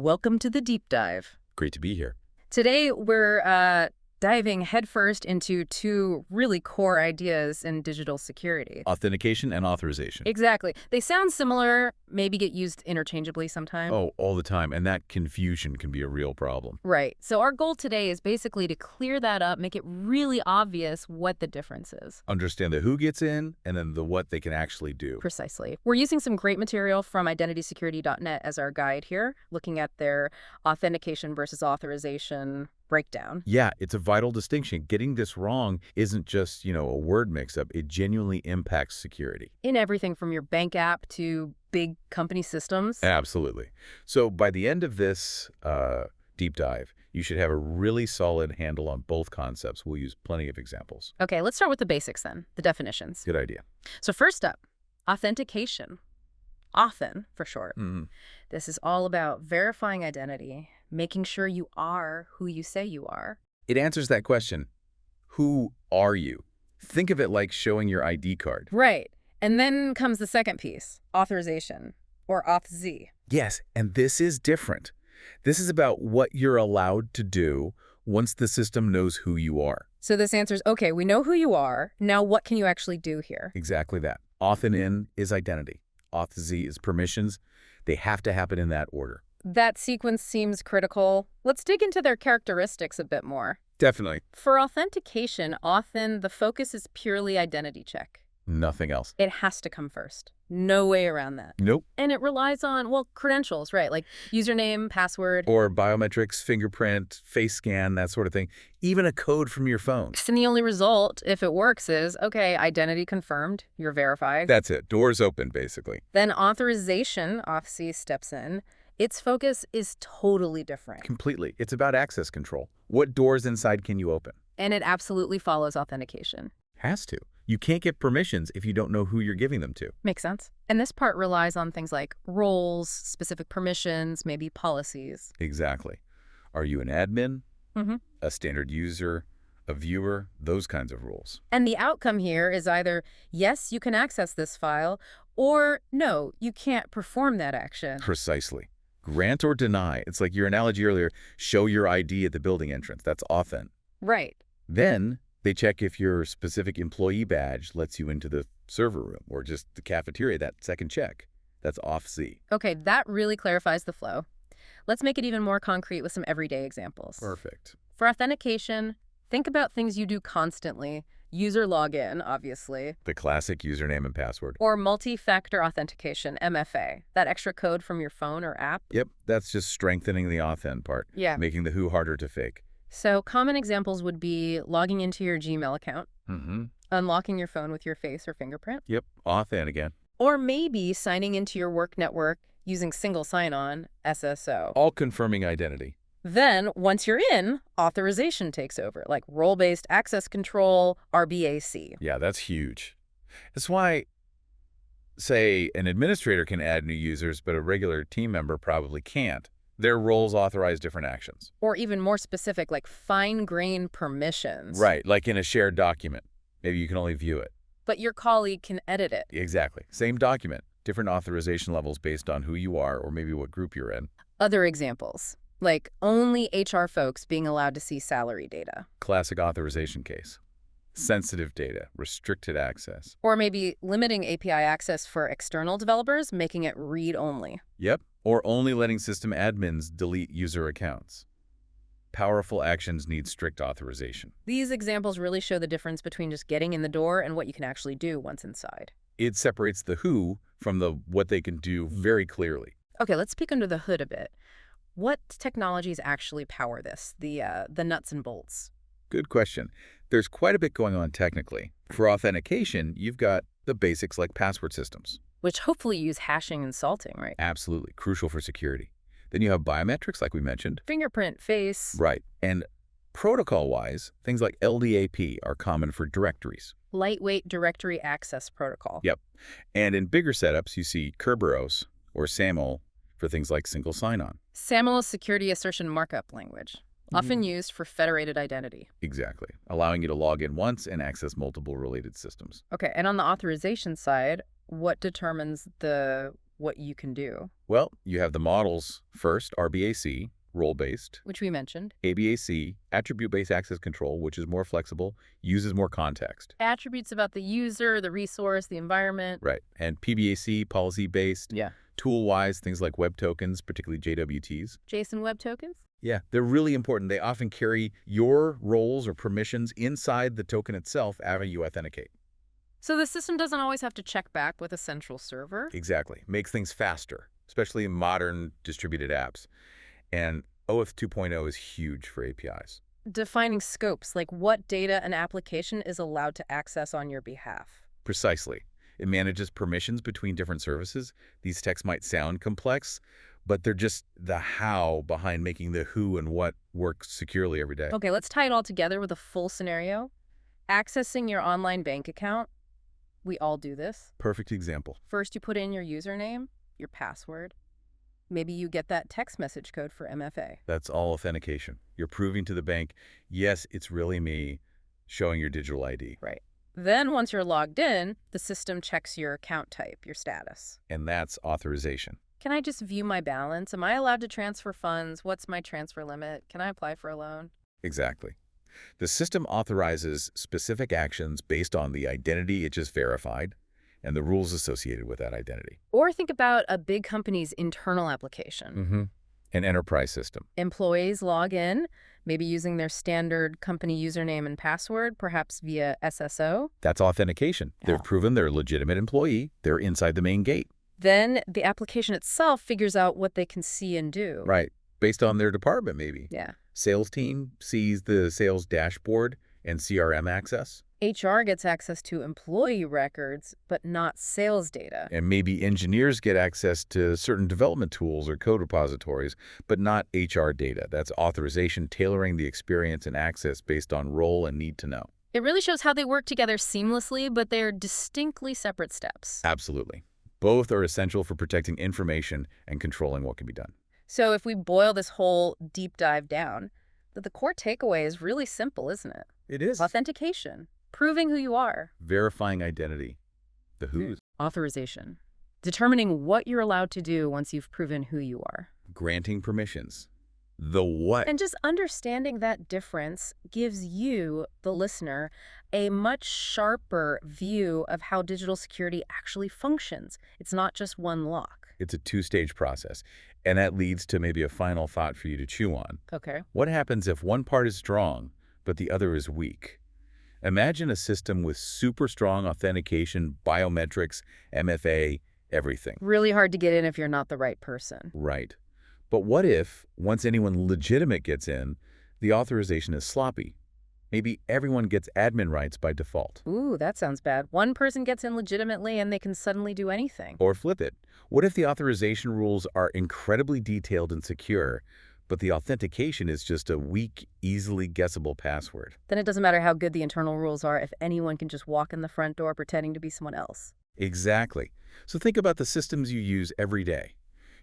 Welcome to the deep dive. Great to be here. Today, we're diving headfirst into two really core ideas in digital security. Authentication and authorization. Exactly. They sound similar, maybe get used interchangeably sometimes. Oh, all the time. And that confusion can be a real problem. Right. So our goal today is basically to clear that up, make it really obvious what the difference is. Understand the who gets in and then the what they can actually do. Precisely. We're using some great material from IdentitySecurity.net as our guide here, looking at their authentication versus authorization breakdown. Yeah, it's a vital distinction. Getting this wrong isn't just, a word mix-up. It genuinely impacts security. In everything from your bank app to big company systems. Absolutely. So by the end of this deep dive, you should have a really solid handle on both concepts. We'll use plenty of examples. Okay, let's start with the basics then, the definitions. Good idea. So first up, authentication. Authn, for short. Mm-hmm. This is all about verifying identity, making sure you are who you say you are. It answers that question. Who are you? Think of it like showing your ID card. Right. And then comes the second piece, authorization, or auth-z. Yes, and this is different. This is about what you're allowed to do once the system knows who you are. So this answers, okay, we know who you are. Now what can you actually do here? Exactly that. Authn-in is identity. Auth-z is permissions. They have to happen in that order. That sequence seems critical. Let's dig into their characteristics a bit more. Definitely. For authentication, often the focus is purely identity check. Nothing else. It has to come first. No way around that. Nope. And it relies on, well, credentials, right? Like username, password. Or biometrics, fingerprint, face scan, that sort of thing. Even a code from your phone. And the only result, if it works, is, okay, identity confirmed, you're verified. That's it. Doors open, basically. Then authorization, auth-z, steps in. Its focus is totally different. Completely. It's about access control. What doors inside can you open? And it absolutely follows authentication. Has to. You can't get permissions if you don't know who you're giving them to. Makes sense. And this part relies on things like roles, specific permissions, maybe policies. Exactly. Are you an admin? Mm-hmm. A standard user? A viewer? Those kinds of rules. And the outcome here is either, yes, you can access this file, or no, you can't perform that action. Precisely. Grant or deny. It's like your analogy earlier, show your ID at the building entrance. That's authn. Right. Then they check if your specific employee badge lets you into the server room or just the cafeteria, that second check. That's auth-z. Okay, that really clarifies the flow. Let's make it even more concrete with some everyday examples. Perfect. For authentication, think about things you do constantly. User login, obviously. The classic username and password. Or multi-factor authentication, MFA. That extra code from your phone or app. Yep, that's just strengthening the authn part. Yeah. Making the who harder to fake. So common examples would be logging into your Gmail account, Mm-hmm. unlocking your phone with your face or fingerprint, Yep, authn again. or maybe signing into your work network using single sign-on, SSO. All confirming identity. Then, once you're in, authorization takes over, like role-based access control, RBAC. Yeah, that's huge. That's why, say, an administrator can add new users, but a regular team member probably can't. Their roles authorize different actions. Or even more specific, like fine-grained permissions. Right, like in a shared document. Maybe you can only view it. But your colleague can edit it. Exactly. Same document, different authorization levels based on who you are or maybe what group you're in. Other examples, like only HR folks being allowed to see salary data. Classic authorization case. Sensitive data, restricted access. Or maybe limiting API access for external developers, making it read-only. Yep. Or only letting system admins delete user accounts. Powerful actions need strict authorization. These examples really show the difference between just getting in the door and what you can actually do once inside. It separates the who from the what they can do very clearly. Okay, let's peek under the hood a bit. What technologies actually power this, the nuts and bolts? Good question. There's quite a bit going on technically. For authentication, you've got the basics like password systems. Which hopefully use hashing and salting, right? Absolutely. Crucial for security. Then you have biometrics like we mentioned. Fingerprint, face. Right. And protocol-wise, things like LDAP are common for directories. Lightweight directory access protocol. Yep. And in bigger setups, you see Kerberos or SAML for things like single sign-on. SAML is security assertion markup language, often used for federated identity. Exactly. Allowing you to log in once and access multiple related systems. Okay, and on the authorization side, what determines the what you can do, Well, you have the models first, RBAC, role-based, which we mentioned. ABAC, attribute-based access control, which is more flexible, uses more context. Attributes about the user, the resource, the environment. Right. And PBAC, policy-based, Yeah. tool-wise, things like web tokens, particularly JWTs. JSON Web Tokens? Yeah, they're really important. They often carry your roles or permissions inside the token itself after you authenticate. So the system doesn't always have to check back with a central server? Exactly. Makes things faster, especially in modern distributed apps. And OAuth 2.0 is huge for APIs. Defining scopes, like what data an application is allowed to access on your behalf. Precisely. It manages permissions between different services. These texts might sound complex, but they're just the how behind making the who and what work securely every day. Okay, let's tie it all together with a full scenario. Accessing your online bank account. We all do this. Perfect example. First, you put in your username, your password. Maybe you get that text message code for MFA. That's all authentication. You're proving to the bank, yes, it's really me, showing your digital ID. Right. Then once you're logged in, the system checks your account type, your status. And that's authorization. Can I just view my balance? Am I allowed to transfer funds? What's my transfer limit? Can I apply for a loan? Exactly. The system authorizes specific actions based on the identity it just verified and the rules associated with that identity. Or think about a big company's internal application. An enterprise system. Employees log in, maybe using their standard company username and password, perhaps via SSO. That's authentication. Yeah. They've proven they're a legitimate employee. They're inside the main gate. Then the application itself figures out what they can see and do. Right. Based on their department, maybe. Yeah. Sales team sees the sales dashboard and CRM access. HR gets access to employee records, but not sales data. And maybe engineers get access to certain development tools or code repositories, but not HR data. That's authorization, tailoring the experience and access based on role and need to know. It really shows how they work together seamlessly, but they're distinctly separate steps. Absolutely. Both are essential for protecting information and controlling what can be done. So if we boil this whole deep dive down, the core takeaway is really simple, isn't it? It is. Authentication. Proving who you are. Verifying identity. The who's. Authorization. Determining what you're allowed to do once you've proven who you are. Granting permissions. The what. And just understanding that difference gives you, the listener, a much sharper view of how digital security actually functions. It's not just one lock. It's a two-stage process. And that leads to maybe a final thought for you to chew on. Okay. What happens if one part is strong, but the other is weak? Imagine a system with super strong authentication, biometrics, MFA, everything. Really hard to get in if you're not the right person. Right. But what if, once anyone legitimate gets in, the authorization is sloppy? Maybe everyone gets admin rights by default. Ooh, that sounds bad. One person gets in legitimately and they can suddenly do anything. Or flip it. What if the authorization rules are incredibly detailed and secure, but the authentication is just a weak, easily guessable password? Then it doesn't matter how good the internal rules are if anyone can just walk in the front door pretending to be someone else. Exactly. So think about the systems you use every day.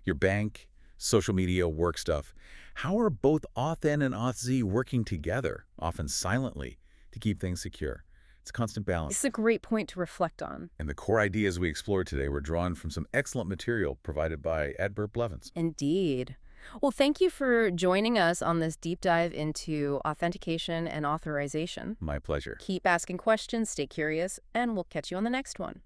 Your bank, social media, work stuff. How are both Auth-N and Auth-Z working together, often silently, to keep things secure? It's a constant balance. It's a great point to reflect on. And the core ideas we explored today were drawn from some excellent material provided by Bert Blevins. Indeed. Well, thank you for joining us on this deep dive into authentication and authorization. My pleasure. Keep asking questions, stay curious, and we'll catch you on the next one.